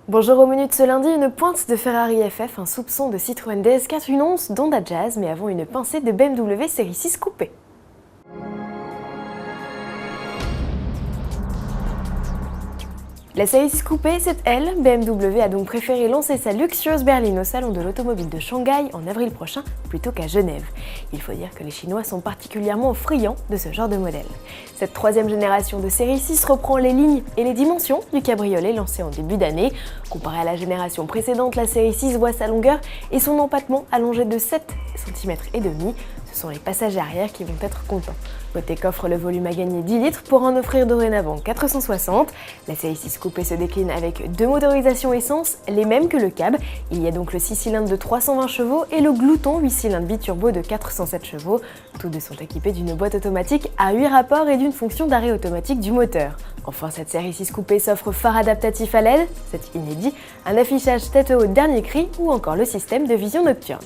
Bonjour au menu de ce lundi, une pointe de Ferrari FF, un soupçon de Citroën DS4, une once d'Honda Jazz, mais avant une pincée de BMW série 6 coupé. La série 6 coupée, c'est elle. BMW a donc préféré lancer sa luxueuse berline au salon de l'automobile de Shanghai en avril prochain plutôt qu'à Genève. Il faut dire que les Chinois sont particulièrement friands de ce genre de modèle. Cette troisième génération de série 6 reprend les lignes et les dimensions du cabriolet lancé en début d'année. Comparé à la génération précédente, la série 6 voit sa longueur et son empattement allongé de 7,5 cm. Ce sont les passagers arrière qui vont être contents. Côté coffre, le volume a gagné 10 litres pour en offrir dorénavant 460. La série 6 coupée se décline avec deux motorisations essence, les mêmes que le cab. Il y a donc le 6 cylindres de 320 chevaux et le glouton 8 cylindres biturbo de 407 chevaux. Tous deux sont équipés d'une boîte automatique à 8 rapports et d'une fonction d'arrêt automatique du moteur. Enfin, cette série 6 coupée s'offre phare adaptatif à LED, c'est inédit, un affichage tête haute dernier cri ou encore le système de vision nocturne.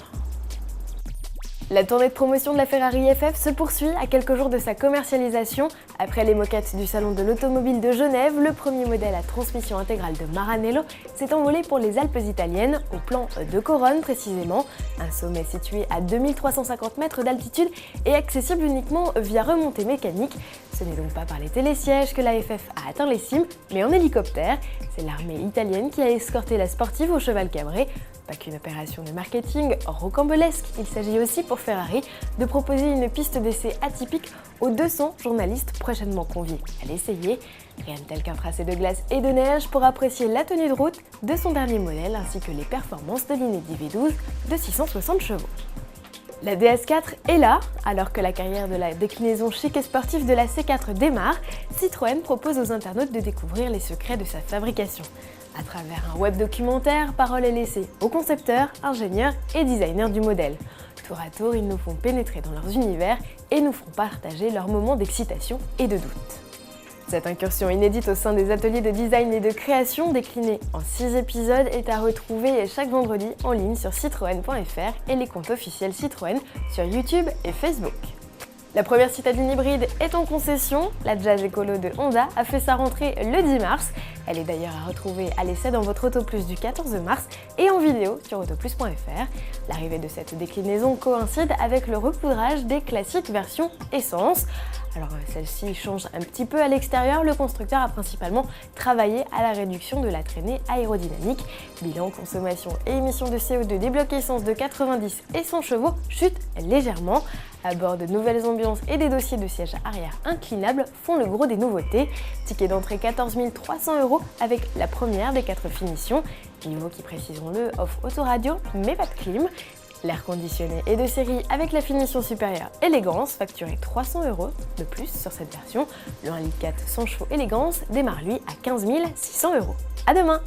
La tournée de promotion de la Ferrari FF se poursuit à quelques jours de sa commercialisation. Après les moquettes du salon de l'automobile de Genève, le premier modèle à transmission intégrale de Maranello s'est envolé pour les Alpes italiennes, au plan de Coronne précisément, un sommet situé à 2350 mètres d'altitude et accessible uniquement via remontée mécanique. Ce n'est donc pas par les télésièges que la FF a atteint les cimes, mais en hélicoptère. C'est l'armée italienne qui a escorté la sportive au cheval cabré. Pas qu'une opération de marketing rocambolesque, il s'agit aussi pour Ferrari de proposer une piste d'essai atypique aux 200 journalistes prochainement conviés à l'essayer. Rien de tel qu'un tracé de glace et de neige pour apprécier la tenue de route de son dernier modèle ainsi que les performances de l'inédit V12 de 660 chevaux. La DS4 est là, alors que la carrière de la déclinaison chic et sportive de la C4 démarre, Citroën propose aux internautes de découvrir les secrets de sa fabrication. À travers un web documentaire, parole est laissée aux concepteurs, ingénieurs et designers du modèle. Tour à tour, ils nous font pénétrer dans leurs univers et nous font partager leurs moments d'excitation et de doute. Cette incursion inédite au sein des ateliers de design et de création, déclinée en 6 épisodes, est à retrouver chaque vendredi en ligne sur citroën.fr et les comptes officiels Citroën sur YouTube et Facebook. La première citadine hybride est en concession. La Jazz Écolo de Honda a fait sa rentrée le 10 mars. Elle est d'ailleurs à retrouver à l'essai dans votre Autoplus du 14 mars et en vidéo sur autoplus.fr. L'arrivée de cette déclinaison coïncide avec le repoudrage des classiques versions essence. Alors celle-ci change un petit peu à l'extérieur, le constructeur a principalement travaillé à la réduction de la traînée aérodynamique. Bilan, consommation et émissions de CO2 des blocs essence de 90 et 100 chevaux chutent légèrement. À bord, de nouvelles ambiances et des dossiers de siège arrière inclinables font le gros des nouveautés. Ticket d'entrée 14 300 € avec la première des 4 finitions. Niveau qui, précisons-le, offre autoradio mais pas de clim. L'air conditionné est de série avec la finition supérieure élégance, facturé 300 € de plus sur cette version. Le 1,4 litre 100 chevaux élégance démarre lui à 15 600 €. À demain!